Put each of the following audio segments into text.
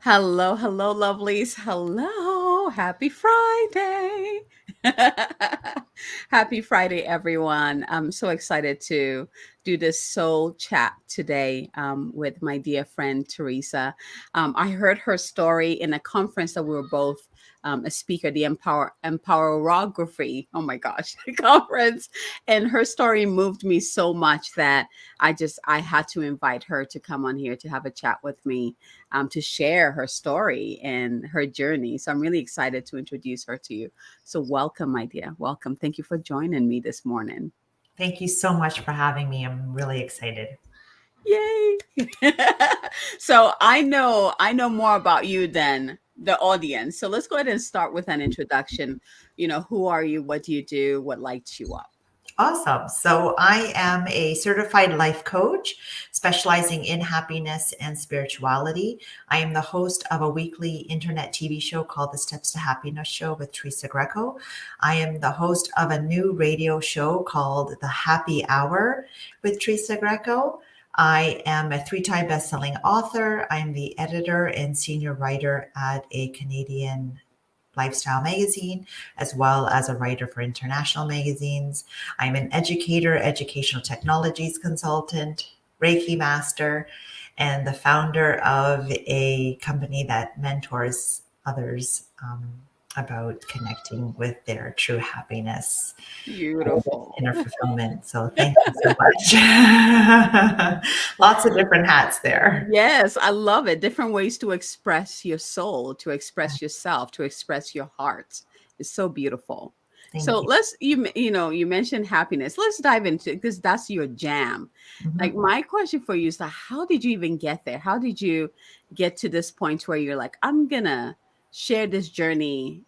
Hello, hello, lovelies. Hello. Happy Friday. Happy Friday, everyone. I'm so excited to do this soul chat today with my dear friend, Teresa. I heard her story in a conference that we were both a speaker, the Empowerography, oh my gosh, conference. And her story moved me so much that I had to invite her to come on here to have a chat with me to share her story and her journey. So I'm really excited to introduce her to you. So welcome, my dear. Welcome. Thank you for joining me this morning. Thank you so much for having me. I'm really excited. Yay. So I know more about you than the audience. So let's go ahead and start with an introduction. Who are you? What do you do? What lights you up? Awesome. So, I am a certified life coach specializing in happiness and spirituality. I am the host of a weekly internet TV show called The Steps to Happiness Show with Teresa Greco. I am the host of a new radio show called The Happy Hour with Teresa Greco. I am a three-time best-selling author. I'm the editor and senior writer at a Canadian lifestyle magazine, as well as a writer for international magazines. I'm an educator, educational technologies consultant, Reiki master, and the founder of a company that mentors others about connecting with their true happiness, Beautiful. inner fulfillment. So thank you so much. Lots of different hats there. Yes, I love it. Different ways to express your soul, to express yourself, to express your heart. It's so beautiful. So Thank you. you mentioned happiness. Let's dive into it because that's your jam. Like Mhm. my question for you is that how did you even get there? How did you get to this point where you're like, I'm gonna share this journey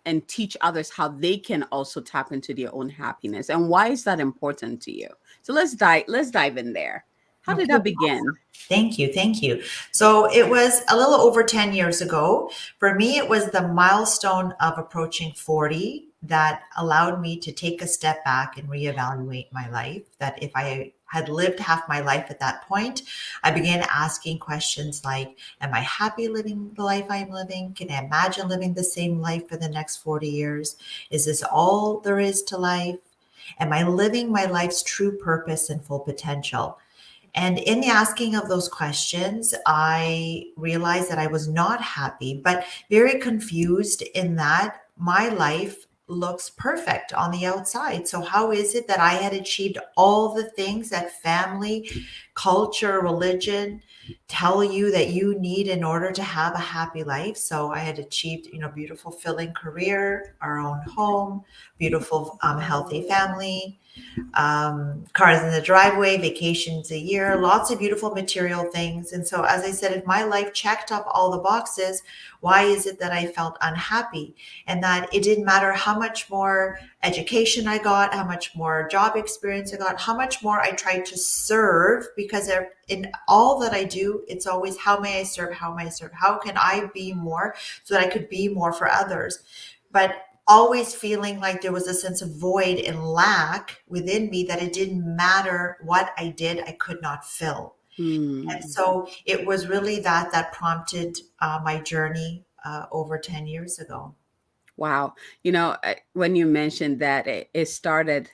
and teach others how they can also tap into their own happiness? And why is that important to you? So let's dive in there. How did Okay. that begin? Thank you. Thank you. So it was a little over 10 years ago. For me, it was the milestone of approaching 40 that allowed me to take a step back and reevaluate my life. That if I had lived half my life at that point, I began asking questions like, am I happy living the life I'm living? Can I imagine living the same life for the next 40 years? Is this all there is to life? Am I living my life's true purpose and full potential? And in the asking of those questions, I realized that I was not happy, but very confused in that my life looks perfect on the outside. So, how is it that I had achieved all the things that family, culture, religion tell you that you need in order to have a happy life? So, I had achieved, beautiful, filling career, our own home, beautiful, healthy family, cars in the driveway, vacations a year, lots of beautiful material things. And so, as I said, if my life checked up all the boxes, why is it that I felt unhappy? And that it didn't matter how much more education I got, how much more job experience I got, how much more I tried to serve, because in all that I do, it's always how may I serve? How may I serve? How can I be more so that I could be more for others? But always feeling like there was a sense of void and lack within me, that it didn't matter what I did, I could not fill. And Hmm. so it was really that prompted my journey over 10 years ago. Wow. When you mentioned that it started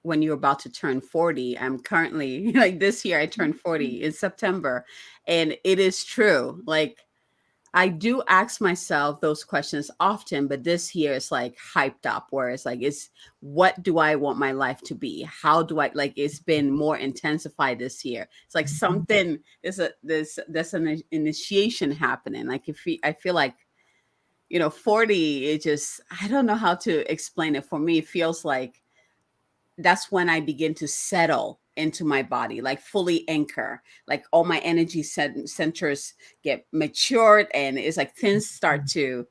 when you're about to turn 40, I'm currently like this year, I turned 40 in September. And it is true. Like, I do ask myself those questions often, but this year is like hyped up, where it's like, what do I want my life to be? How do I like? It's been more intensified this year. It's like Mhm. something there's an initiation happening. Like if I feel like 40, it just, I don't know how to explain it. For me, it feels like that's when I begin to settle into my body, like fully anchor, like all my energy centers get matured, and it's like things start to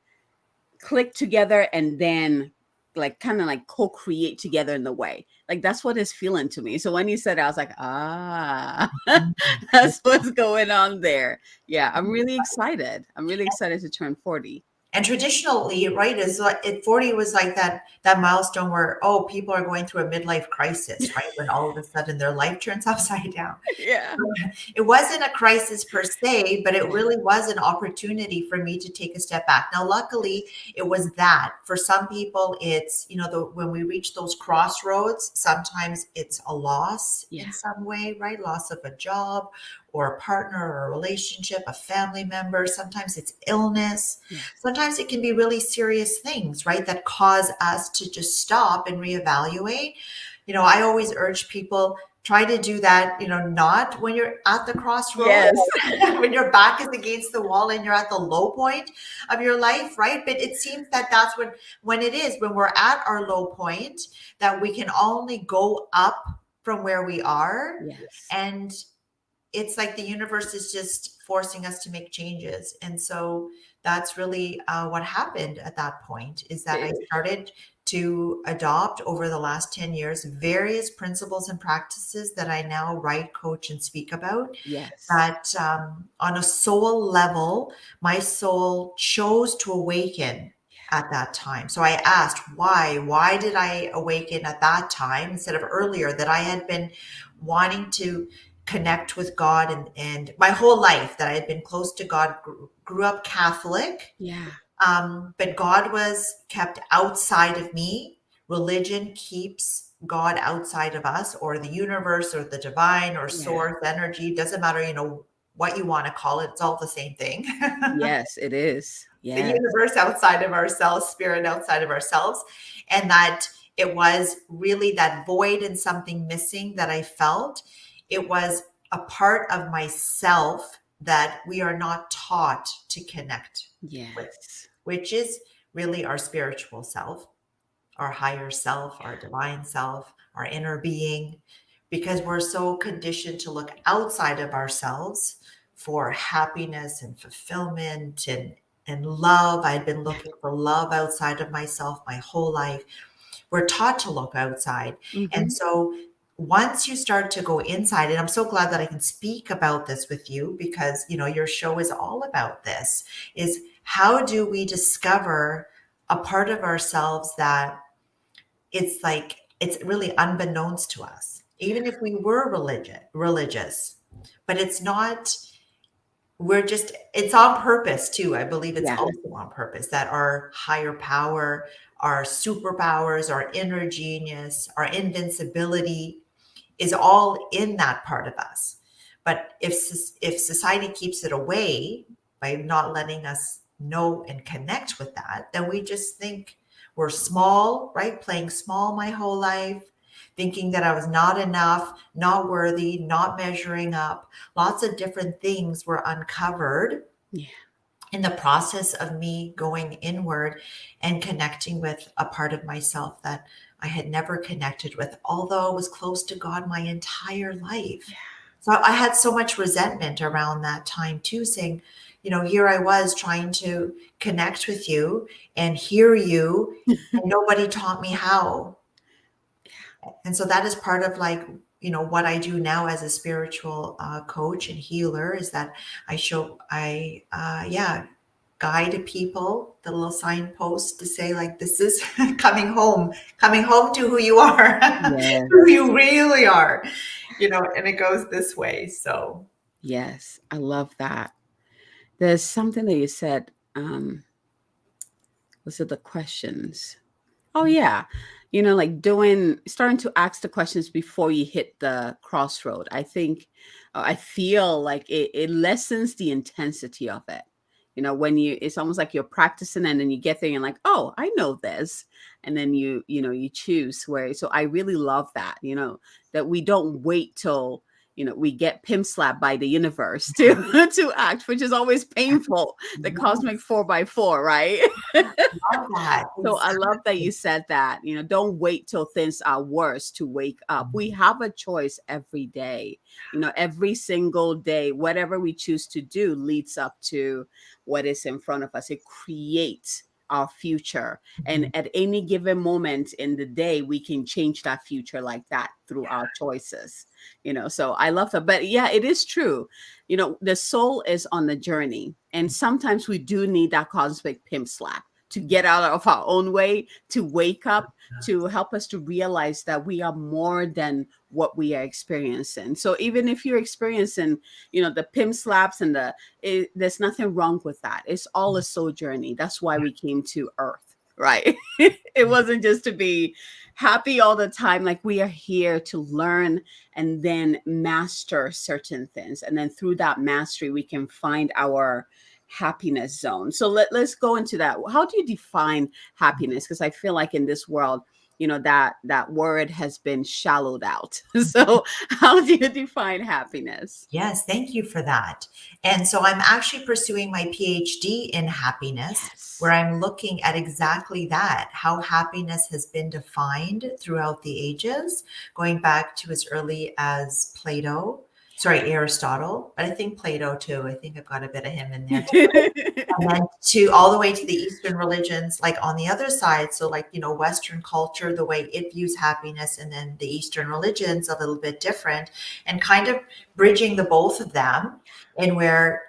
click together, and then like kind of like co-create together in the way. Like that's what it's feeling to me. So when you said it, I was like, that's what's going on there. Yeah, I'm really excited. I'm really excited to turn 40. And traditionally, right, is like 40 was like that milestone where, oh, people are going through a midlife crisis, right? When all of a sudden their life turns upside down. Yeah. It wasn't a crisis per se, but it Yeah. really was an opportunity for me to take a step back. Now, luckily, it was that. For some people, it's, when we reach those crossroads, sometimes it's a loss in Yeah. some way, right? Loss of a job or a partner or a relationship, a family member. Sometimes it's illness. Yes. Sometimes it can be really serious things, right? That cause us to just stop and reevaluate. I always urge people, try to do that, not when you're at the crossroad, Yes. when your back is against the wall and you're at the low point of your life, right? But it seems that that's when it is, when we're at our low point, that we can only go up from where we are. Yes. And it's like the universe is just forcing us to make changes. And so that's really what happened at that point, is that I started to adopt over the last 10 years various principles and practices that I now write, coach, and speak about. Yes. That on a soul level, my soul chose to awaken at that time. So I asked, why? Why did I awaken at that time instead of earlier, that I had been wanting to connect with God, and my whole life that I had been close to God, grew up Catholic, Yeah. but God was kept outside of me. Religion keeps God outside of us, or the universe, or the divine, or Yeah. source energy. Doesn't matter, what you want to call it. It's all the same thing. Yes, it is. The Yes. universe outside of ourselves, spirit outside of ourselves. And that it was really that void and something missing that I felt. It was a part of myself that we are not taught to connect with, Yes. which is really our spiritual self, our higher self, our divine self, our inner being, because we're so conditioned to look outside of ourselves for happiness and fulfillment and love. I'd been Yeah. looking for love outside of myself my whole life. We're taught to look outside. And Mm-hmm. so once you start to go inside, and I'm so glad that I can speak about this with you, because your show is all about this, is how do we discover a part of ourselves that it's really unbeknownst to us, even if we were religious, but it's not. We're just, it's on purpose too. I believe it's Yeah. also on purpose, that our higher power, our superpowers, our inner genius, our invincibility is all in that part of us. But if society keeps it away by not letting us know and connect with that, then we just think we're small, right? Playing small my whole life, thinking that I was not enough, not worthy, not measuring up. Lots of different things were uncovered Yeah. in the process of me going inward and connecting with a part of myself that I had never connected with, although I was close to God my entire life. So I had so much resentment around that time too, saying, here I was trying to connect with you and hear you, and nobody taught me how. And so that is part of, like, what I do now as a spiritual coach and healer, is that I guide people, the little signpost to say, like, this is coming home to who you are, Yes. who you really are, and it goes this way. So Yes. I love that. There's something that you said. Was it the questions? Oh yeah. Like starting to ask the questions before you hit the crossroad. I feel like it lessens the intensity of it. When it's almost like you're practicing and then you get there and you're like, oh, I know this. And then you choose where. So I really love that, that we don't wait till, we get pimp slapped by the universe to, to act, which is always painful. The cosmic 4x4, right? love that. So I love that you said that, don't wait till things are worse to wake up. We have a choice every day, every single day. Whatever we choose to do leads up to what is in front of us. It creates our future. And Mhm. at any given moment in the day, we can change that future like that through our choices. So I love that. But yeah, it is true. The soul is on the journey. And sometimes we do need that cosmic pimp slap to get out of our own way, to wake up, to help us to realize that we are more than what we are experiencing. So even if you're experiencing, the pimp slaps and there's nothing wrong with that. It's all a soul journey. That's why we came to Earth, right? It wasn't just to be happy all the time. Like, we are here to learn and then master certain things. And then through that mastery, we can find our happiness zone. So let's go into that. How do you define happiness? Because I feel like in this world, that word has been shallowed out. So how do you define happiness? Yes, thank you for that. And so I'm actually pursuing my PhD in happiness, where Yes. I'm looking at exactly that, how happiness has been defined throughout the ages, going back to as early as Aristotle, but I think Plato too. I think I've got a bit of him in there too. And then to all the way to the Eastern religions, like on the other side. So, like, Western culture, the way it views happiness, and then the Eastern religions, a little bit different, and kind of bridging the both of them, and where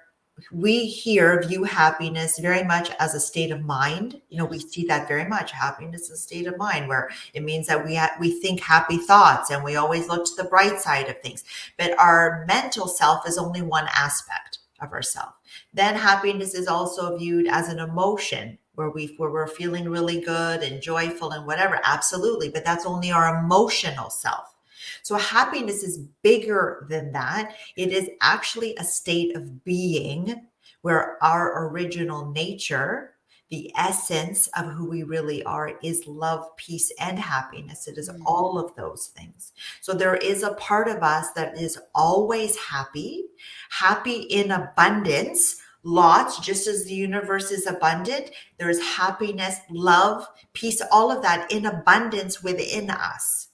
we here view happiness very much as a state of mind. We Yes. see that very much. Happiness is a state of mind, where it means that we think happy thoughts and we always look to the bright side of things. But our mental self is only one aspect of ourself. Then happiness is also viewed as an emotion, where we're feeling really good and joyful and whatever. Absolutely, but that's only our emotional self. So happiness is bigger than that. It is actually a state of being where our original nature, the essence of who we really are, is love, peace, and happiness. It is Mm. all of those things. So there is a part of us that is always happy, happy in abundance, lots, just as the universe is abundant. There is happiness, love, peace, all of that in abundance within us.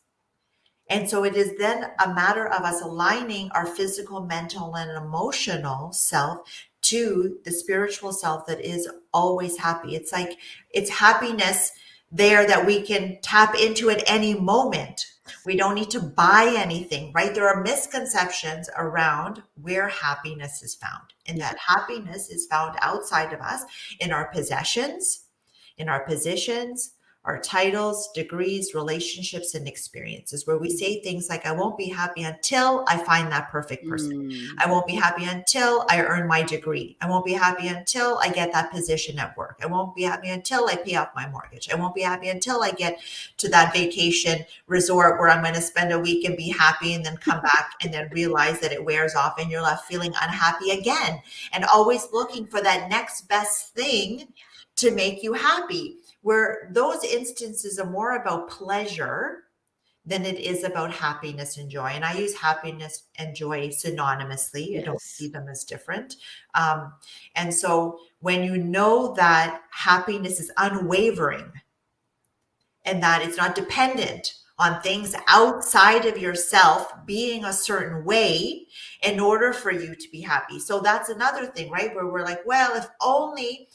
And so it is then a matter of us aligning our physical, mental, and emotional self to the spiritual self that is always happy. It's like it's happiness there that we can tap into at any moment. We don't need to buy anything, right? There are misconceptions around where happiness is found, and Yeah. that happiness is found outside of us, in our possessions, in our positions, our titles, degrees, relationships, and experiences, where we say things like, I won't be happy until I find that perfect person. Mm. I won't be happy until I earn my degree. I won't be happy until I get that position at work. I won't be happy until I pay off my mortgage. I won't be happy until I get to that vacation resort where I'm going to spend a week and be happy, and then come back and then realize that it wears off and you're left feeling unhappy again, and always looking for that next best thing to make you happy, where those instances are more about pleasure than it is about happiness and joy. And I use happiness and joy synonymously. I don't see Yes. them as different. Um, and so when you know that happiness is unwavering, and that it's not dependent on things outside of yourself being a certain way in order for you to be happy. So that's another thing, right? Where we're like, well, if only,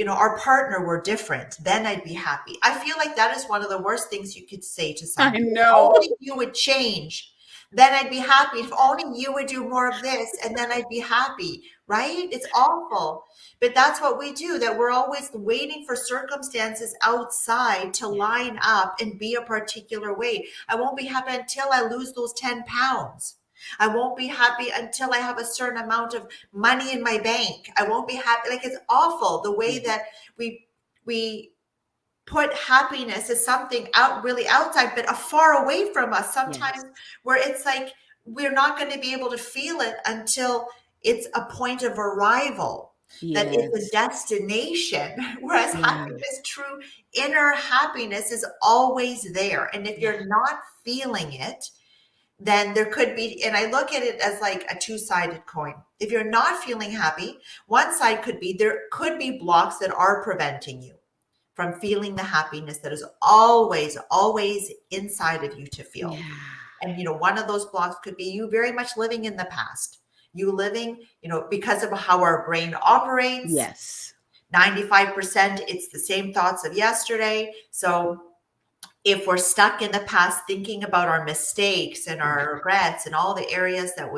our partner were different, then I'd be happy. I feel like that is one of the worst things you could say to I someone. If know. only you would change, then I'd be happy. If only you would do more of this, and then I'd be happy, right? It's awful. But that's what we do, that we're always waiting for circumstances outside to Yeah. line up and be a particular way. I won't be happy until I lose those 10 pounds. I won't be happy until I have a certain amount of money in my bank. I won't be happy. Like, it's awful the way Yeah. that we put happiness as something out really outside, but far away from us Yes. sometimes, where it's like we're not going to be able to feel it until it's a point of arrival, that it's a Yes. destination. Whereas Yeah. happiness, true inner happiness, is always there. And if Yeah. you're not feeling it, then there could be, and I look at it as like a two-sided coin. If you're not feeling happy, one side could be, there could be blocks that are preventing you from feeling the happiness that is always, always inside of you to feel. Yeah. And, one of those blocks could be you very much living in the past. You living, because of how our brain operates, Yes. 95%, it's the same thoughts of yesterday. So if we're stuck in the past thinking about our mistakes and our regrets and all the areas that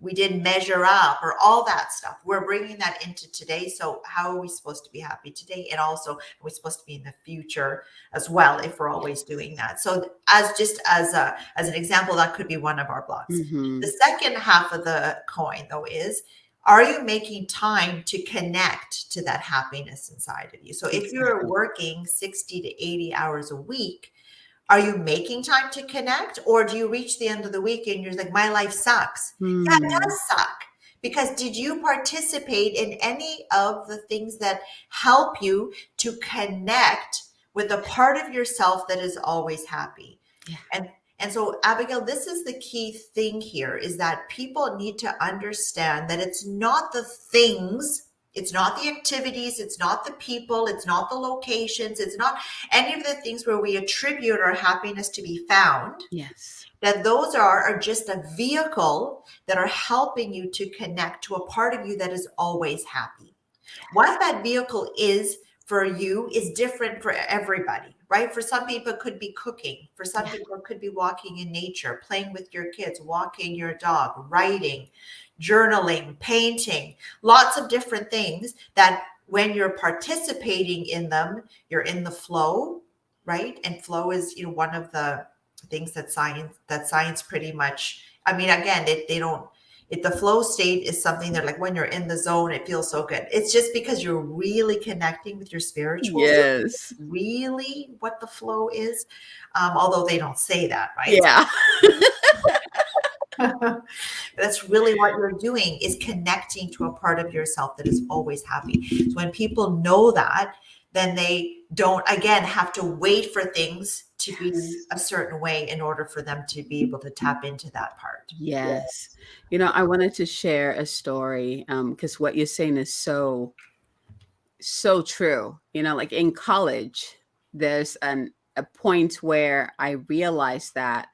we didn't measure up or all that stuff, we're bringing that into today. So how are we supposed to be happy today? And also, are we supposed to be in the future as well if we're always doing that? So as an example, that could be one of our blocks. Mm-hmm. The second half of the coin, though, is, are you making time to connect to that happiness inside of you? So if you're Exactly. working 60 to 80 hours a week, are you making time to connect, or do you reach the end of the week and you're like, my life sucks? Yeah, it Hmm. does suck. Because did you participate in any of the things that help you to connect with a part of yourself that is always happy? Yeah. And and so, Abigail, this is the key thing here, is that people need to understand that it's not the things, it's not the activities, it's not the people, it's not the locations, it's not any of the things where we attribute our happiness to be found, Yes. that those are just a vehicle that are helping you to connect to a part of you that is always happy. What that vehicle is for you is different for everybody, right? For some people, it could be cooking. For some Yeah. people, it could be walking in nature, playing with your kids, walking your dog, writing, journaling, painting, lots of different things that when you're participating in them, you're in the flow, right? And flow is, one of the things that science pretty much, I mean, again, they don't, if the flow state is something that, like, when you're in the zone, it feels so good. It's just because you're really connecting with your spiritual self. Yes. Really what the flow is. Although they don't say that, right? Yeah. That's really what you're doing, is connecting to a part of yourself that is always happy. So when people know that, then they don't, again, have to wait for things to be Yes. a certain way in order for them to be able to tap into that part. Yes. I wanted to share a story because what you're saying is so, so true. Like in college, there's a point where I realized that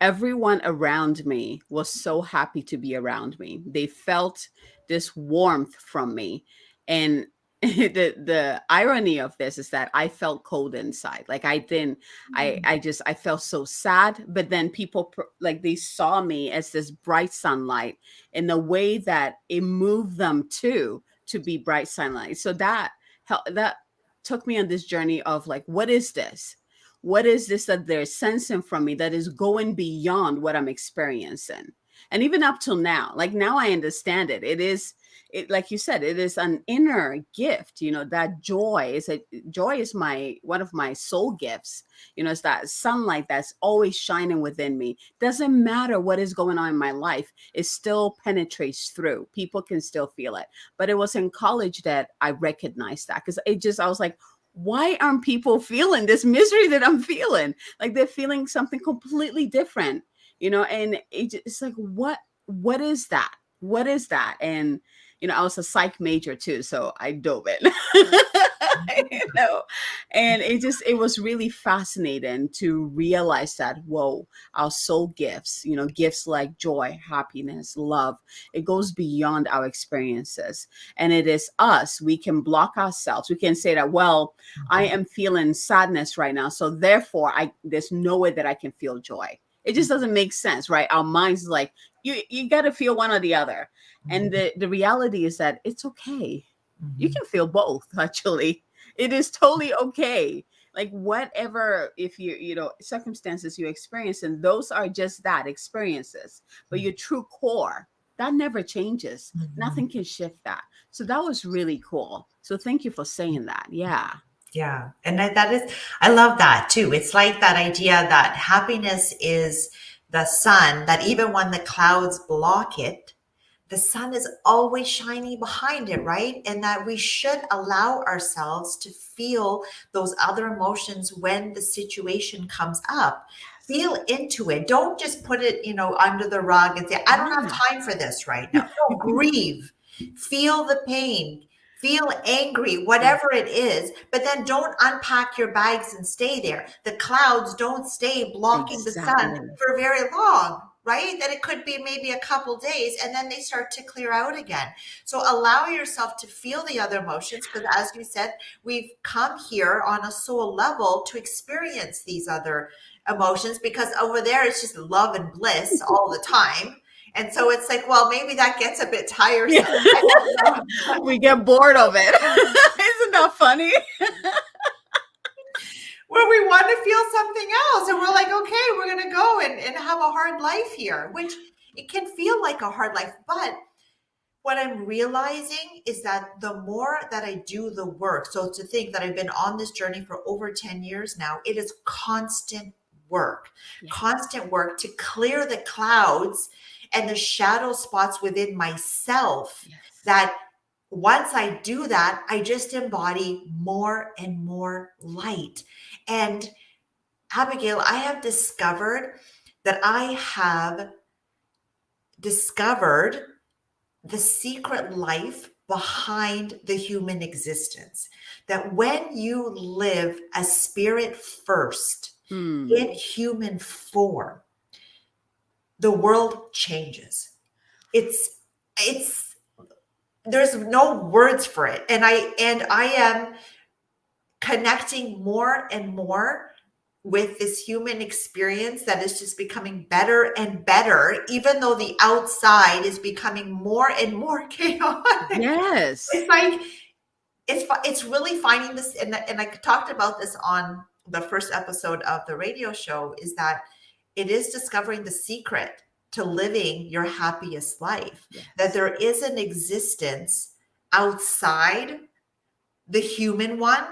everyone around me was so happy to be around me. They felt this warmth from me. And the irony of this is that I felt cold inside. Like I didn't I felt so sad, but then people like they saw me as this bright sunlight in the way that it moved them to be bright sunlight. So that took me on this journey of like, what is this? What is this that they're sensing from me that is going beyond what I'm experiencing? And even up till now, like now I understand it. Like you said, it is an inner gift. That joy is my one of my soul gifts. It's that sunlight that's always shining within me. Doesn't matter what is going on in my life, it still penetrates through. People can still feel it. But it was in college that I recognized that, because I was like, why aren't people feeling this misery that I'm feeling? Like they're feeling something completely different, and it's like, what is that? What is that? And, I was a psych major too, so I dove in. you know, and it was really fascinating to realize that, whoa, our soul gifts, gifts like joy, happiness, love, it goes beyond our experiences. And it is us. We can block ourselves. We can say that, well, I am feeling sadness right now, so therefore there's no way that I can feel joy. It just doesn't make sense, right? Our minds is like, you got to feel one or the other. And the reality is that it's okay. You Mhm. can feel both, actually. It is totally okay. Like whatever, if circumstances you experience, and those are just that, experiences. But your true core, that never changes. Mhm. Nothing can shift that. So that was really cool. So thank you for saying that. Yeah. Yeah. And that is, I love that too. It's like that idea that happiness is the sun, that even when the clouds block it, the sun is always shining behind it, right? And that we should allow ourselves to feel those other emotions when the situation comes up. Yes. Feel into it. Don't just put it, under the rug and say, I don't have Yeah. time for this right now. No, grieve. Feel the pain. Feel angry, Yeah. whatever it is, but then don't unpack your bags and stay there. The clouds don't stay blocking the sun Exactly. for very long, right? That it could be maybe a couple days and then they start to clear out again. So allow yourself to feel the other emotions because, as you said, we've come here on a soul level to experience these other emotions because over there it's just love and bliss all the time. And so it's like, well, maybe that gets a bit tiresome. Yeah. I don't know. We get bored of it. Isn't that funny? Where we want to feel something else. And we're like, okay, we're going to go and have a hard life here, which it can feel like a hard life. But what I'm realizing is that the more that I do the work, so to think that I've been on this journey for over 10 years now, it is Yes. constant work to clear the clouds and the shadow spots within myself Yes. that once I do that, I just embody more and more light. And Abigail, I have discovered that I have discovered the secret life behind the human existence. That when you live a spirit first in human form, the world changes. It's there's no words for it. And I am connecting more and more with this human experience that is just becoming better and better, even though the outside is becoming more and more chaotic. Yes. It's like it's really finding this, and I talked about this on the first episode of the radio show, is that it is discovering the secret to living your happiest life, that Yes. there is an existence outside the human one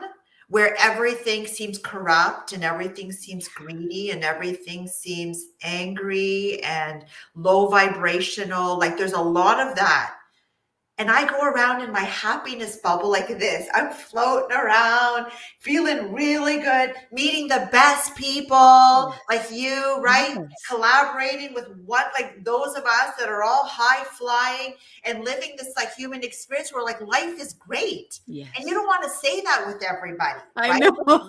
where everything seems corrupt and everything seems greedy and everything seems angry and low vibrational. Like there's a lot of that. And I go around in my happiness bubble like this. I'm floating around, feeling really good, meeting the best people like you, right? Yes. Collaborating with like those of us that are all high flying and living this like human experience where like life is great. And you Yes. don't want to say that with everybody, I right? know.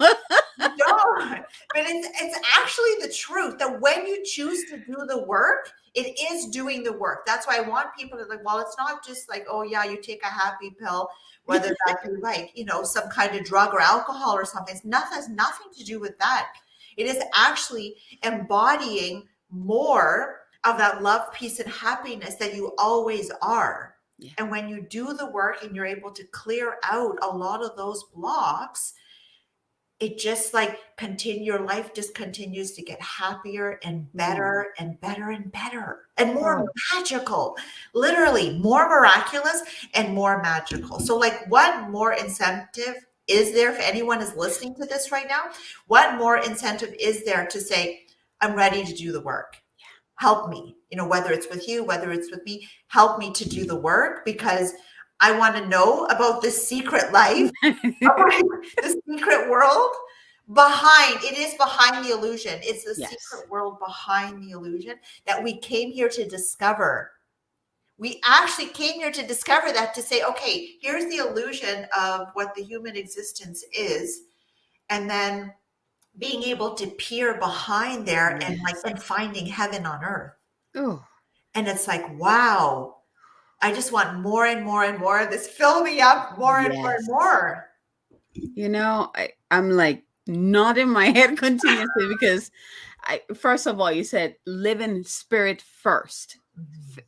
You don't. But it's actually the truth that when you choose to do the work, it is doing the work. That's why I want people to like, well, it's not just like, oh yeah, you take a happy pill, whether that be like, some kind of drug or alcohol or something. Has nothing to do with that. It is actually embodying more of that love, peace, and happiness that you always are. Yeah. And when you do the work and you're able to clear out a lot of those blocks, it just like your life just continues to get happier and better and better and better and more Oh, magical, literally more miraculous and more magical. So like what more incentive is there if anyone is listening to this right now? What more incentive is there to say, I'm ready to do the work? Help me, whether it's with you, whether it's with me, help me to do the work because I want to know about this secret life, the secret world behind the illusion. It's the yes. secret world behind the illusion that we came here to discover. We actually came here to discover that, to say, okay, here's the illusion of what the human existence is. And then being able to peer behind there and Yes. and finding heaven on earth. Oh, And it's like, wow, I just want more and more and more of this. Fill me up more and more and yes. more. I'm like nodding my head continuously because first of all, you said live in spirit first,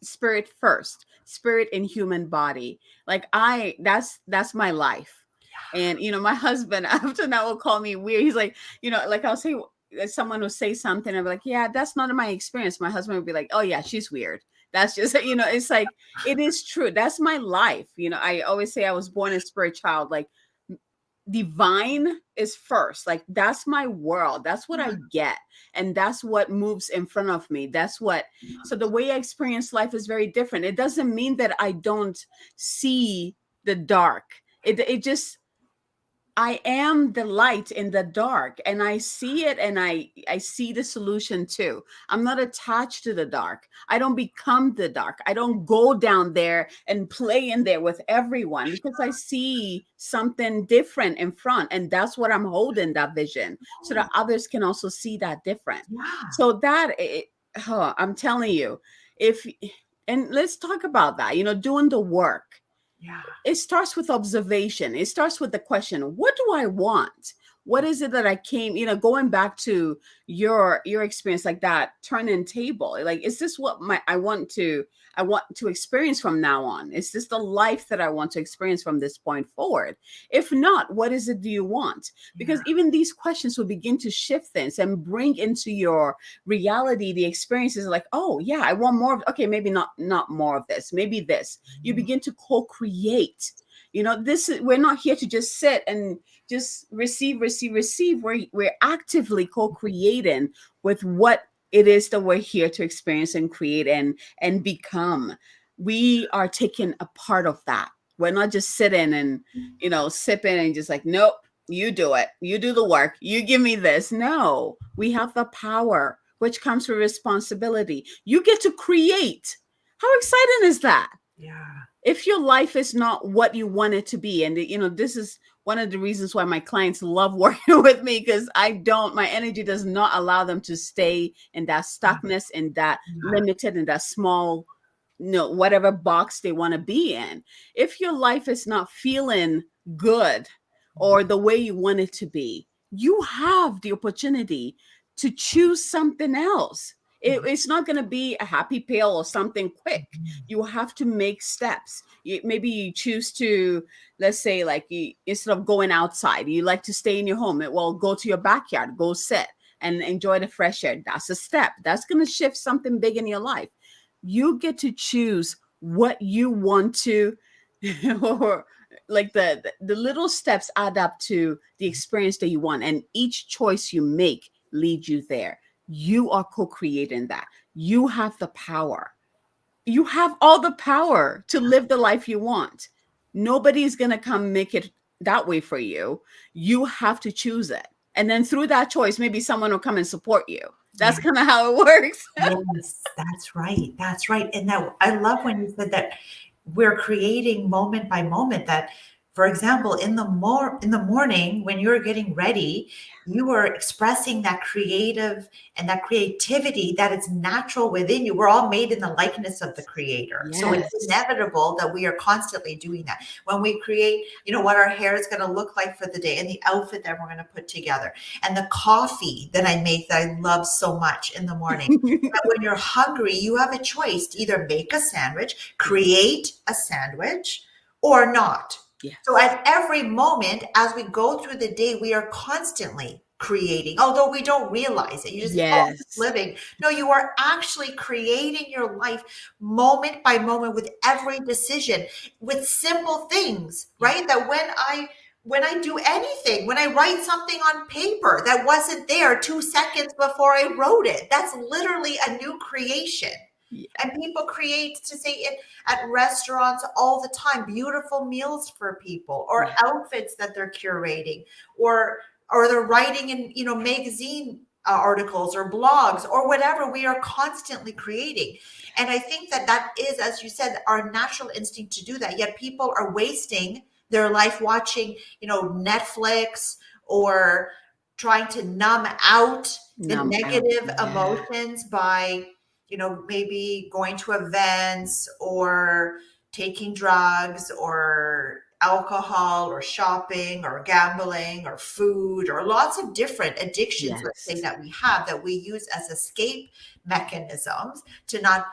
spirit first, spirit in human body. Like that's my life. And my husband after that will call me weird. He's like, like I'll say someone will say something. I'll be like, yeah, that's not my experience. My husband would be like, oh yeah, she's weird. That's just, it's like, it is true. That's my life. I always say I was born a spirit child. Like divine is first. Like that's my world. That's what I get. And that's what moves in front of me. So the way I experience life is very different. It doesn't mean that I don't see the dark. It just, I am the light in the dark and I see it, and I see the solution too. I'm not attached to the dark. I don't become the dark. I don't go down there and play in there with everyone because I see something different in front, and that's what I'm holding, that vision, so that others can also see that different. Yeah. So Oh, I'm telling you, if and let's talk about that. Doing the work. Yeah. It starts with observation. It starts with the question, what do I want? What is it that I came, going back to your experience, like that turning table? Like, is this what I want to experience from now on? Is this the life that I want to experience from this point forward? If not, what is it do you want? Because Yeah. even these questions will begin to shift things and bring into your reality the experiences like, oh yeah, I want more of, okay, maybe not more of this, maybe this. You begin to co-create. This is, we're not here to just sit and just receive. We're actively co-creating with what it is that we're here to experience and create and become. We are taking a part of that. We're not just sitting and sipping and just like, nope, you do it, you do the work, you give me this. No, we have the power, which comes with responsibility. You get to create. How exciting is that? Yeah. If your life is not what you want it to be, and this is one of the reasons why my clients love working with me, because my energy does not allow them to stay in that stuckness, in that Yeah. limited, in that small, whatever box they want to be in. If your life is not feeling good or the way you want it to be, you have the opportunity to choose something else. It's not going to be a happy pill or something quick. You have to make steps. Maybe you choose to, let's say, like, instead of going outside, you like to stay in your home. Well, go to your backyard, go sit and enjoy the fresh air. That's a step. That's going to shift something big in your life. You get to choose what you want to, or like the little steps add up to the experience that you want, and each choice you make leads you there. You are co-creating that. You have the power. You have all the power to live the life you want. Nobody's going to come make it that way for you. You have to choose it. And then through that choice, maybe someone will come and support you. Yeah. That's kind of how it works. Yes, that's right. That's right. And that I love when you said that we're creating moment by moment that, for example, in the morning when you're getting ready, you are expressing that creative and that creativity that is natural within you. We're all made in the likeness of the creator. So it's Yes. inevitable that we are constantly doing that. When we create, what our hair is going to look like for the day and the outfit that we're going to put together and the coffee that I make that I love so much in the morning. When you're hungry, you have a choice to either make a sandwich, create a sandwich, or not. So Yes. at every moment, as we go through the day, we are constantly creating, although we don't realize it. You just think, oh, I'm just Yes. living. No, you are actually creating your life moment by moment with every decision, with simple things, Yeah. right? That when I do anything, when I write something on paper that wasn't there 2 seconds before I wrote it, that's literally a new creation. Yeah. And people create to say it at restaurants all the time, beautiful meals for people or Yeah. outfits that they're curating or they're writing in, magazine articles or blogs or whatever. We are constantly creating. And I think that that is, as you said, our natural instinct to do that. Yet people are wasting their life watching, Netflix or trying to numb out the Numb out. negative Yeah. emotions by maybe going to events or taking drugs or alcohol or shopping or gambling or food or lots of different addictions, let's say, Yes. that we have that we use as escape mechanisms to not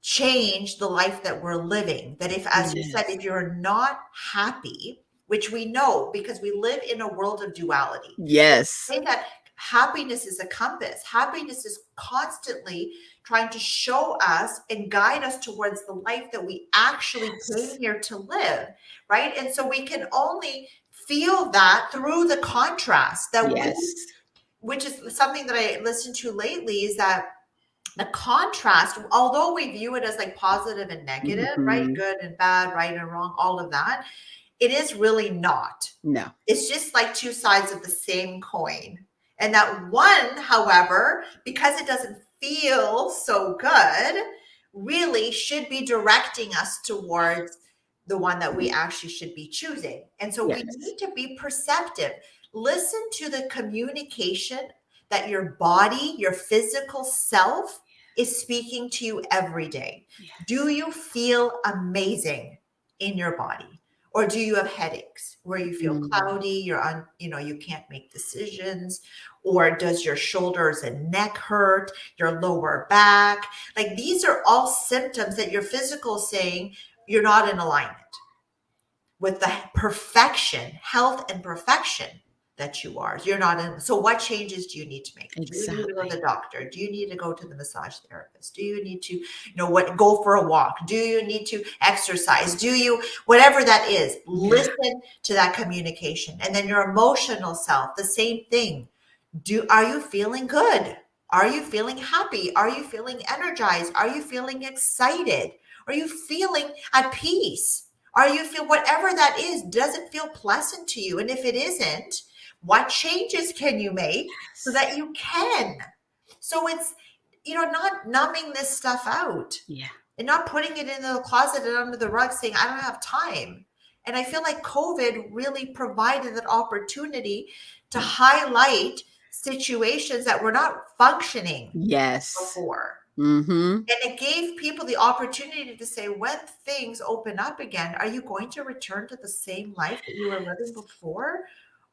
change the life that we're living. That if, as you said, Yes. if you're not happy, which we know because we live in a world of duality, Yes. say that happiness is a compass. Happiness is constantly trying to show us and guide us towards the life that we actually came Yes. here to live, right? And so we can only feel that through the contrast that Yes. which is something that I listened to lately, is that the contrast, although we view it as like positive and negative, right? Mhm. Good and bad, right and wrong, all of that, it is really not. No. It's just like two sides of the same coin. And that one, however, because it doesn't feel so good, really should be directing us towards the one that we actually should be choosing. And so we Yes. need to be perceptive. Listen to the communication that your body, your physical self is speaking to you every day? Do Yes. you feel amazing in your body? Or do you have headaches where you feel Mm, cloudy, you can't make decisions? Or does your shoulders and neck hurt, your lower back? Like these are all symptoms that your physical is saying you're not in alignment with the perfection, health and perfection that you are. You're not in. So what changes do you need to make? Do you need to go to exactly. the doctor? Do you need to go to the massage therapist? Do you need to, go for a walk? Do you need to exercise? Whatever that is, Yeah. listen to that communication. And then your emotional self, the same thing. Are you feeling good? Are you feeling happy? Are you feeling energized? Are you feeling excited? Are you feeling at peace? Are you feel whatever that is, does it feel pleasant to you? And if it isn't, what changes can you make so Yes. that you can? So it's, not numbing this stuff out Yeah. and not putting it in the closet and under the rug saying, I don't have time. And I feel like COVID really provided that opportunity to highlight situations that were not functioning Yes. before. Mm-hmm. And it gave people the opportunity to say, when things open up again, are you going to return to the same life that you were living before?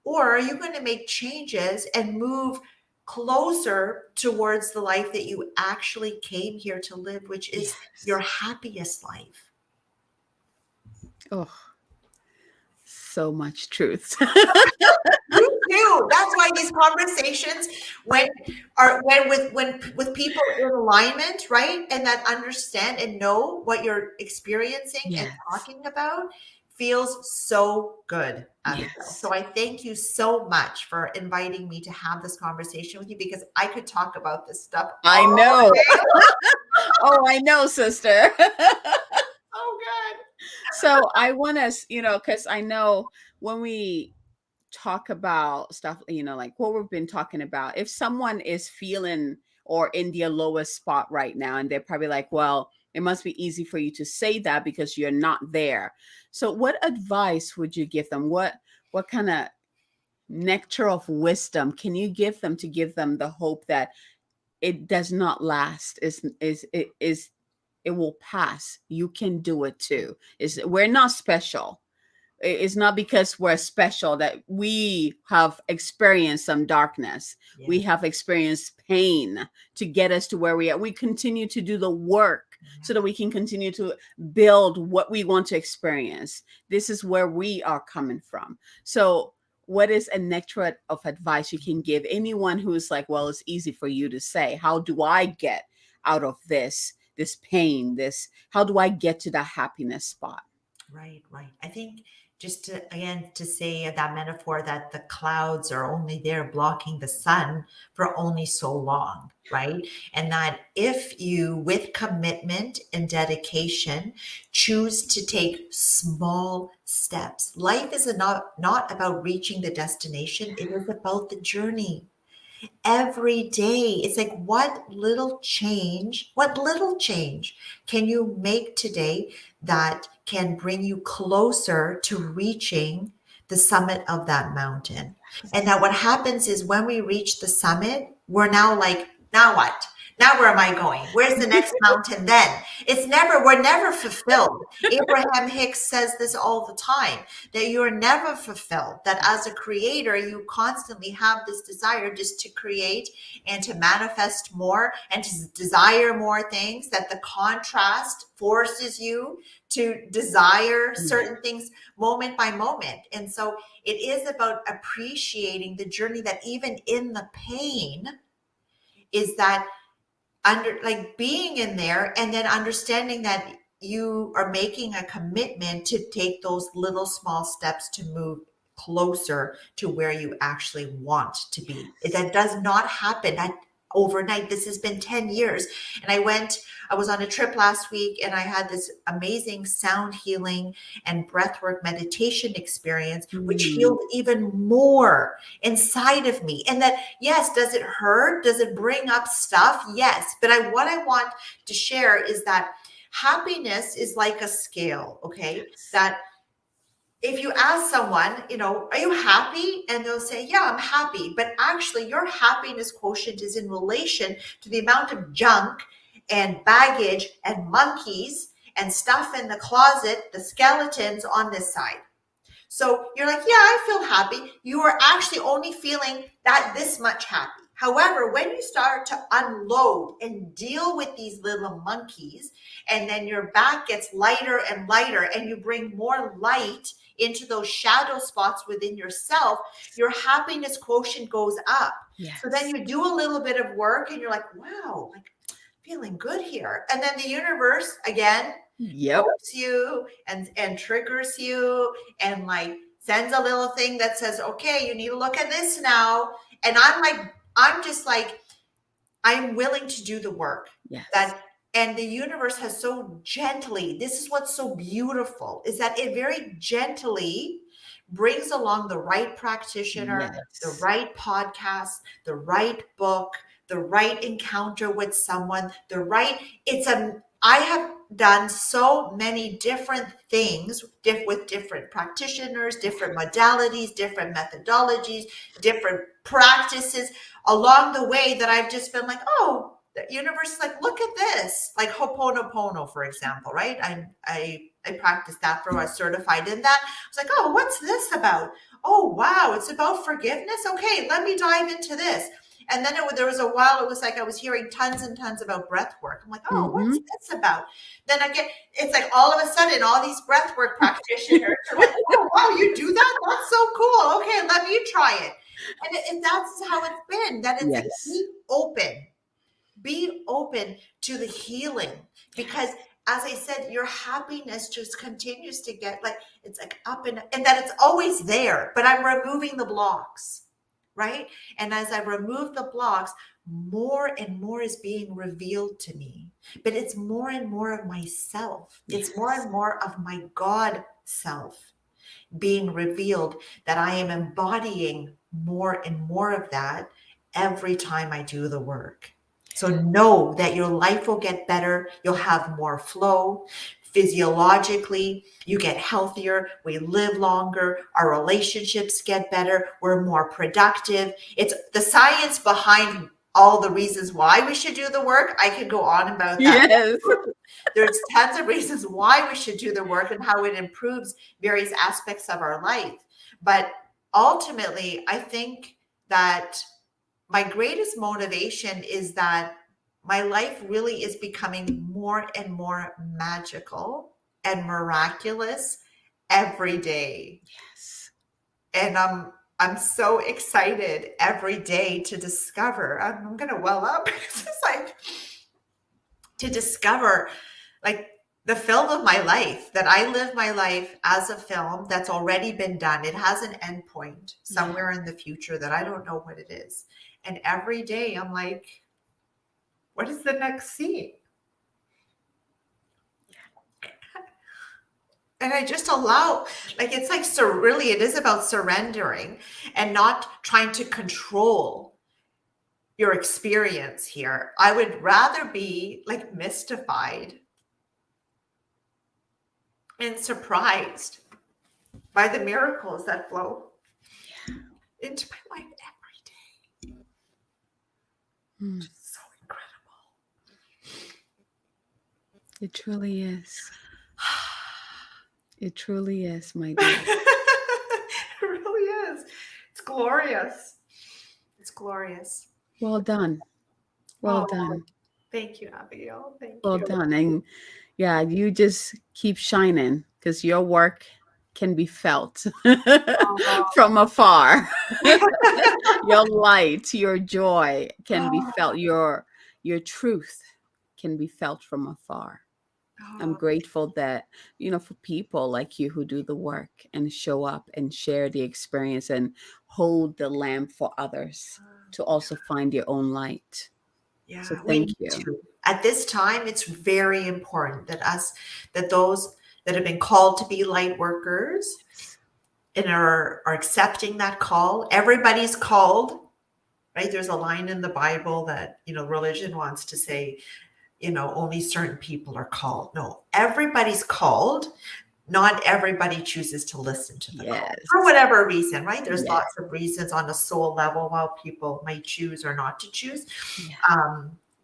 Or are you going to make changes and move closer towards the life that you actually came here to live, which is your Yes. happiest life? Oh, so much truth. Me too. That's why these conversations, when with people in alignment, right, and that understand and know what you're experiencing and Yes. talking about, feels so good, Abigail. Yes. So I thank you so much for inviting me to have this conversation with you because I could talk about this stuff I all know. day. Oh, I know, sister. Oh, good. So I want us, because I know when we talk about stuff, like what we've been talking about, if someone is feeling or in their lowest spot right now, and they're probably like, well, it must be easy for you to say that because you're not there. So what advice would you give them? What kind of nectar of wisdom can you give them to give them the hope that it does not last, is it will pass? You can do it too. Is We're not special. It's not because we're special that we have experienced some darkness. We Yeah, have experienced pain to get us to where we are. We continue to do the work so that we can continue to build what we want to experience. This is where we are coming from. So what is a nectar of advice you can give anyone who's like, well, it's easy for you to say, how do I get out of this pain, this, how do I get to that happiness spot? right, right. I think just to again to say that metaphor that the clouds are only there blocking the sun for only so long, right? And that if you, with commitment and dedication, choose to take small steps, life is not about reaching the destination, it is about the journey every day. It's like, what little change can you make today that can bring you closer to reaching the summit of that mountain? And that what happens is when we reach the summit, we're now like, now what? Now where am I going? Where's the next mountain then? We're never fulfilled. Abraham Hicks says this all the time, that you are never fulfilled, that as a creator, you constantly have this desire just to create and to manifest more and to desire more things, that the contrast forces you to desire Yeah. certain things moment by moment. And so it is about appreciating the journey, that even in the pain is that under like being in there and then understanding that you are making a commitment to take those little small steps to move closer to where you actually want to be. Yes. That does not happen overnight. This has been 10 years. And I was on a trip last week and I had this amazing sound healing and breathwork meditation experience, which Mm, healed even more inside of me. And that, yes, does it hurt? Does it bring up stuff? Yes. But what I want to share is that happiness is like a scale, okay? yes. That if you ask someone, are you happy? And they'll say, yeah, I'm happy. But actually, your happiness quotient is in relation to the amount of junk and baggage and monkeys and stuff in the closet, the skeletons on this side. So you're like, yeah, I feel happy. You are actually only feeling that this much happy. However, when you start to unload and deal with these little monkeys, and then your back gets lighter and lighter, and you bring more light into those shadow spots within yourself, your happiness quotient goes up. Yes. So then you do a little bit of work and you're like, wow, like feeling good here. And then the universe again helps you and triggers you and like sends a little thing that says, okay, you need to look at this now. And I'm just like, I'm willing to do the work. Yes. And the universe has so gently, this is what's so beautiful, is that it very gently brings along the right practitioner, the right podcast, the right book, the right encounter with someone, I have done so many different things with different practitioners, different modalities, different methodologies, different practices along the way that I've just been like, oh, the universe is like, look at this, like Ho'oponopono, for example, right? I practiced that for I was certified in that. I was like, oh, what's this about? Oh, wow, it's about forgiveness. Okay, let me dive into this. And then there was a while, it was like I was hearing tons and tons about breath work. I'm like, oh, what's this about? Then it's like all of a sudden, all these breath work practitioners are like, oh, wow, you do that? That's so cool. Okay, let me try it. And that's how it's been. That it's like, be open to the healing, because as I said, your happiness just continues to get like, it's like up and that it's always there, but I'm removing the blocks, right? And as I remove the blocks, more and more is being revealed to me, but it's more and more of myself. It's more and more of my God self being revealed, that I am embodying more and more of that every time I do the work. So know that your life will get better. You'll have more flow. Physiologically, you get healthier. We live longer. Our relationships get better. We're more productive. It's the science behind all the reasons why we should do the work. I could go on about that. Yes. There's tons of reasons why we should do the work and how it improves various aspects of our life. But ultimately, I think that my greatest motivation is that my life really is becoming more and more magical and miraculous every day. Yes. And I'm so excited every day to discover. I'm going to well up. It's like to discover like the film of my life, that I live my life as a film that's already been done. It has an end point somewhere in the future that I don't know what it is. And every day I'm like, what is the next scene? And I just allow, like, it's like, so really it is about surrendering and not trying to control your experience here. I would rather be like mystified and surprised by the miracles that flow into my life every day. It's so incredible. It truly is. It truly is, my dear. It really is. It's glorious. It's glorious. Well done. Well done. Thank you, Abigail. Thank you. Well done. And yeah, you just keep shining, because your work can be felt from afar. Your light, your joy can be felt. Your truth can be felt from afar. I'm grateful that, for people like you who do the work and show up and share the experience and hold the lamp for others to also find your own light. Yeah, so thank you. At this time, it's very important that those that have been called to be light workers and are accepting that call. Everybody's called, right? There's a line in the Bible that, religion wants to say, only certain people are called. No, everybody's called. Not everybody chooses to listen to the call for whatever reason, right? There's lots of reasons on a soul level why people might choose or not to choose.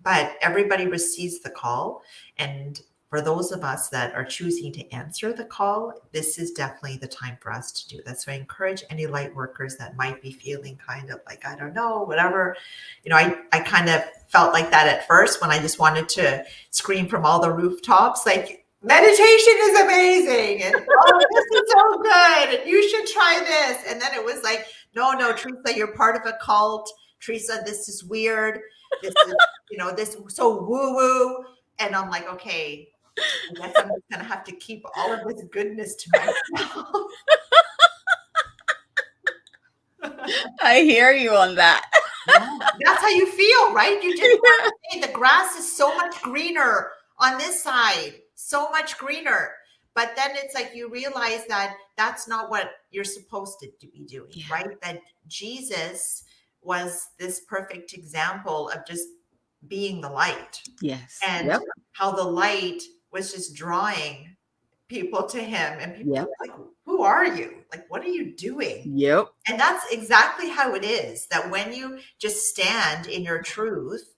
but everybody receives the call. And for those of us that are choosing to answer the call, this is definitely the time for us to do that. So I encourage any light workers that might be feeling kind of like, I don't know, whatever. I kind of felt like that at first when I just wanted to scream from all the rooftops, like, meditation is amazing. And oh, this is so good. And you should try this. And then it was like, no, Teresa, you're part of a cult. Teresa, this is weird. This is, this is so woo woo. And I'm like, okay, I guess I'm just going to have to keep all of this goodness to myself. I hear you on that. Yeah, that's how you feel, right? You just want to say the grass is so much greener on this side, so much greener. But then it's like you realize that that's not what you're supposed to be doing, Yeah. right? That Jesus was this perfect example of just being the light, Yes. and Yep. how the light was just drawing people to him, and people Yep. were like, who are you? Like, what are you doing? Yep. And that's exactly how it is, that when you just stand in your truth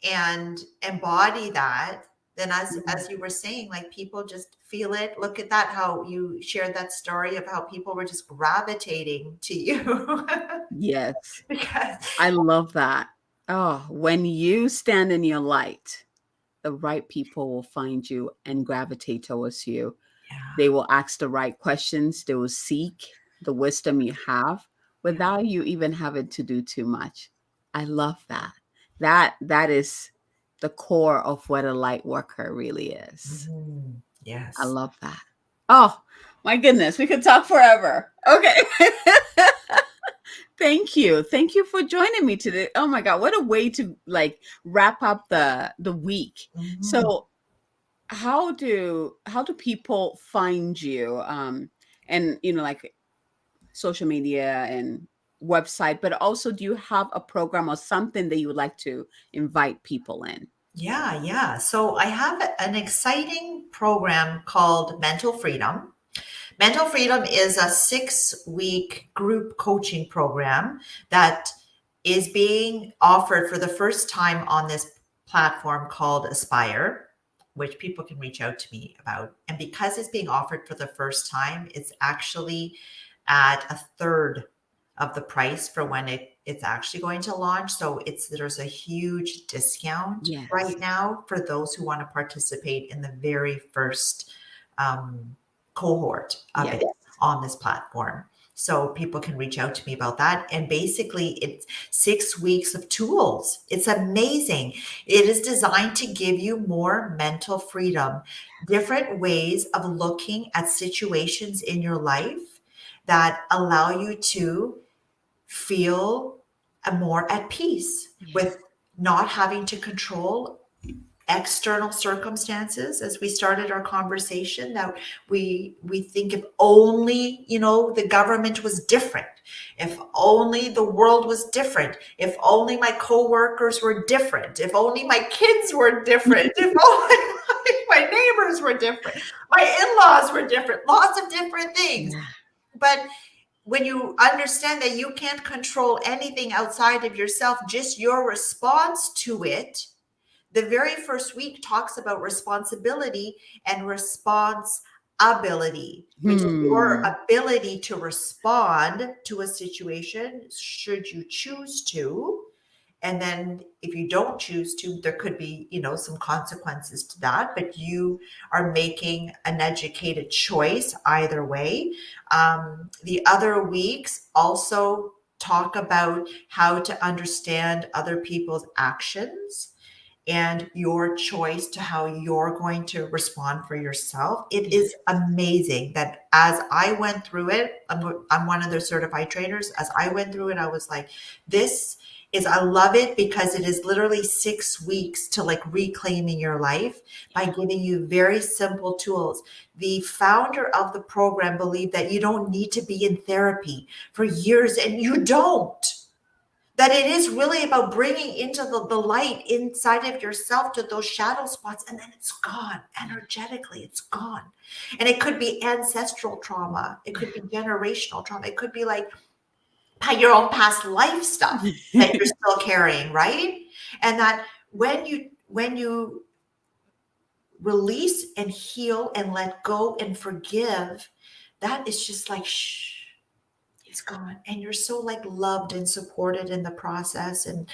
and embody that, then as you were saying, like, people just feel it. Look at that, how you shared that story of how people were just gravitating to you. Yes. Because I love that. Oh, when you stand in your light, the right people will find you and gravitate towards you. yeah, They will ask the right questions. They will seek the wisdom you have yeah. without you even having to do too much. I love that. That is the core of what a light worker really is. Mhm. I Yes. love that. Oh, my goodness, we could talk forever. Okay. Thank you. Thank you for joining me today. Oh my God, what a way to like wrap up the week. Mhm. So how do people find you and like social media and website, but also do you have a program or something that you would like to invite people in? Yeah, yeah. So I have an exciting program called Mental Freedom. Mental Freedom is a 6-week group coaching program that is being offered for the first time on this platform called Aspire, which people can reach out to me about. And because it's being offered for the first time, it's actually at a third of the price for when it's actually going to launch. So there's a huge discount Yes. right now for those who want to participate in the very first cohort of Yes. it on this platform. So people can reach out to me about that. And basically, it's 6 weeks of tools. It's amazing. It is designed to give you more mental freedom, different ways of looking at situations in your life that allow you to feel more at peace Yes. with not having to control external circumstances. As we started our conversation, that we think, if only the government was different, if only the world was different, if only my coworkers were different, if only my kids were different, if only my neighbors were different, my in-laws were different, lots of different things. Yeah. But when you understand that you can't control anything outside of yourself, just your response to it, the very first week talks about responsibility and response ability, which is your Hmm. ability to respond to a situation should you choose to. And then if you don't choose to, there could be, some consequences to that, but you are making an educated choice either way. The other weeks also talk about how to understand other people's actions and your choice to how you're going to respond for yourself. It Yes. is amazing that as I went through it, I'm one of the certified trainers. As I went through it, I was like, I love it because it is literally 6 weeks to like reclaiming your life by giving you very simple tools. The founder of the program believed that you don't need to be in therapy for years, and you don't. That it is really about bringing into the light inside of yourself to those shadow spots, and then it's gone energetically. It's gone. And it could be ancestral trauma, it could be generational trauma, it could be like your own past life stuff that you're still carrying, right? And that when you release and heal and let go and forgive, that is just like shh, it's gone, and you're so like loved and supported in the process. And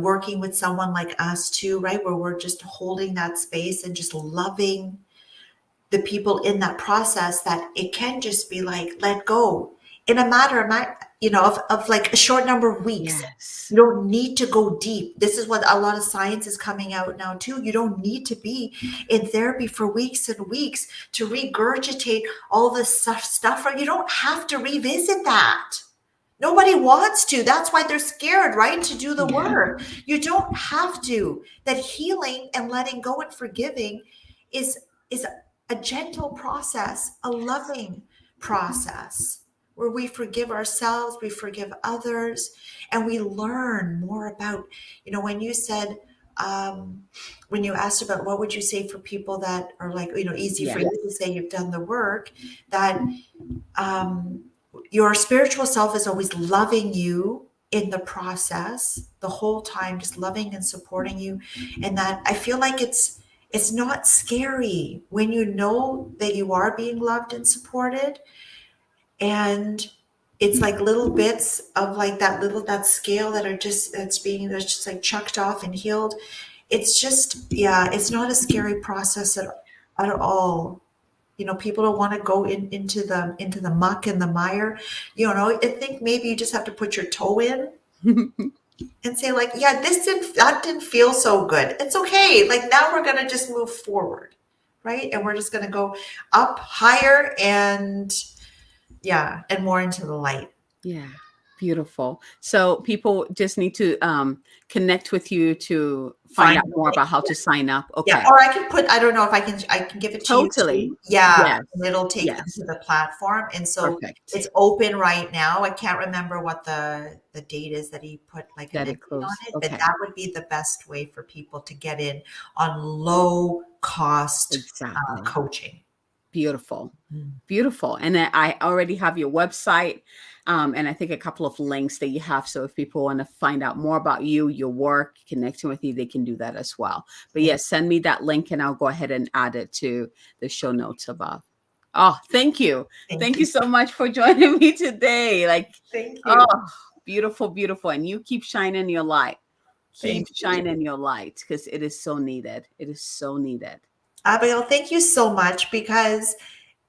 working with someone like us too, right, where we're just holding that space and just loving the people in that process, that it can just be like let go in a matter of like a short number of weeks. Yes. You don't need to go deep. This is what a lot of science is coming out now too. You don't need to be in therapy for weeks and weeks to regurgitate all this stuff, or you don't have to revisit that. Nobody wants to. That's why they're scared, right? To do the Yeah. work. You don't have to. That healing and letting go and forgiving is a gentle process, a loving process where we forgive ourselves, we forgive others, and we learn more about, when you said, when you asked about what would you say for people that are like, easy for Yeah. you to say you've done the work, that um, your spiritual self is always loving you in the process the whole time, just loving and supporting you. And that I feel like it's not scary when you know that you are being loved and supported. And it's like little bits of like that scale that are that's just like chucked off and healed. It's just, yeah, it's not a scary process at all. People don't want to go into the muck and the mire. I think maybe you just have to put your toe in and say like, yeah, that didn't feel so good. It's okay. Like now we're gonna just move forward, right? And we're just gonna go up higher and yeah, and more into the light. Yeah, beautiful. So people just need to connect with you to find Find out the more link. about how to sign up. Yeah, Okay, or I don't know if I can give it to you totally. too. Yeah, Yes, and it'll take them yes, to the platform. And so perfect. it's open right now. I can't remember what the date is that he put like an That it exit on close. it, but Okay, that would be the best way for people to get in on low cost exactly. coaching. Beautiful. Mm. Beautiful. And then I already have your website, and I think a couple of links that you have. So if people want to find out more about you, your work, connecting with you, they can do that as well. But Yeah, yes, send me that link and I'll go ahead and add it to the show notes above. Oh, thank you. thank Thank you you. so much for joining me today. Like, Thank you. oh, beautiful, beautiful. And you keep shining your light. Keep Thank you. shining your light because it is so needed. It is so needed. Abigail, thank you so much, because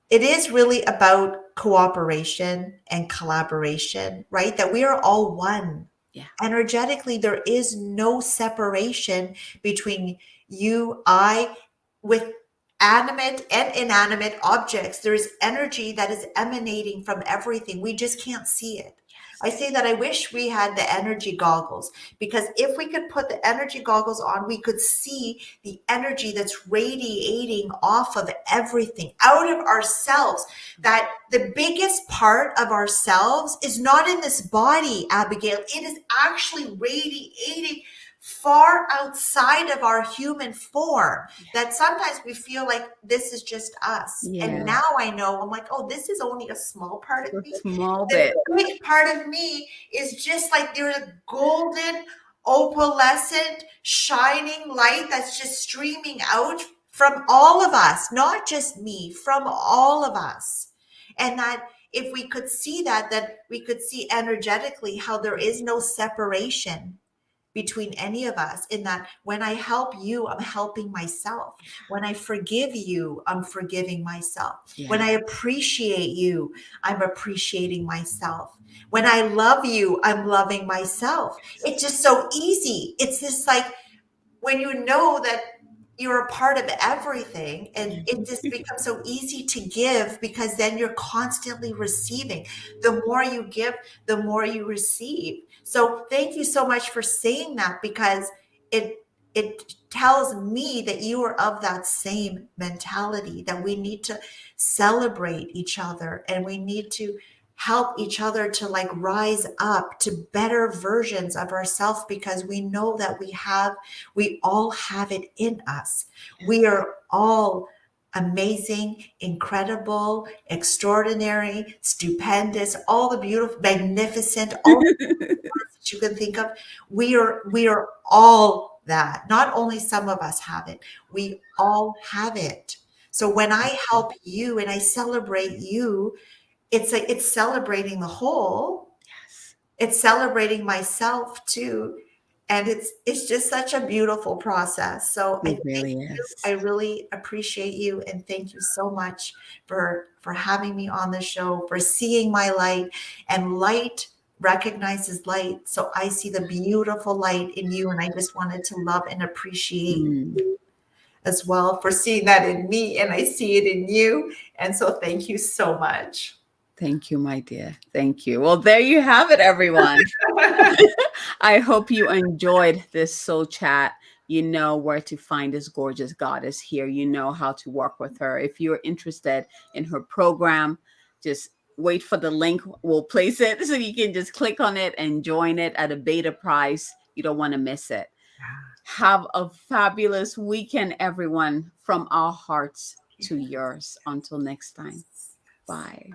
it is really about cooperation and collaboration, right? That we are all one. Yeah. Energetically, there is no separation between you, I, with animate and inanimate objects. There is energy that is emanating from everything. We just can't see it. I Yes. say that I wish we had the energy goggles, because if we could put the energy goggles on, we could see the energy that's radiating off of everything, out of ourselves. That the biggest part of ourselves is not in this body, Abigail. It is actually radiating far outside of our human form, that sometimes we feel like this is just us. And Yeah. now I know, I'm like, oh, this is only a small part of A me. small The bit. big part of me is just like there's a golden, opalescent, shining light that's just streaming out from all of us, not just me, from all of us. And that if we could see that we could see energetically how there is no separation between any of us, in that when I help you, I'm helping myself. When I forgive you, I'm forgiving myself. When Yeah. I appreciate you, I'm appreciating myself. When I love you, I'm loving myself. It's just so easy. It's just like when you know that you're a part of everything, and it just becomes so easy to give, because then you're constantly receiving. The more you give, the more you receive. So thank you so much for saying that, because it tells me that you are of that same mentality, that we need to celebrate each other, and we need to help each other to like rise up to better versions of ourselves, because we know that we all have it in us. We are all amazing, incredible, extraordinary, stupendous, all the beautiful, magnificent, all that you can think of. We are all that not only some of us have it, we all have it. So when I help you and I celebrate you, it's celebrating the whole. Yes, It's celebrating myself too. And it's just such a beautiful process. So I it thank really you. I is. really appreciate you and thank you so much for having me on the show, for seeing my light. And light recognizes light. So I see the beautiful light in you. And I just wanted to love and appreciate Mm. you as well for seeing that in me. And I see it in you. And so thank you so much. Thank you, my dear. Thank you. Well, there you have it, everyone. I hope you enjoyed this soul chat. You know where to find this gorgeous goddess here. You know how to work with her. If you're interested in her program, just wait for the link. We'll place it so you can just click on it and join it at a beta price. You don't want to miss it. Have a fabulous weekend, everyone, from our hearts to yours. Until next time. Bye.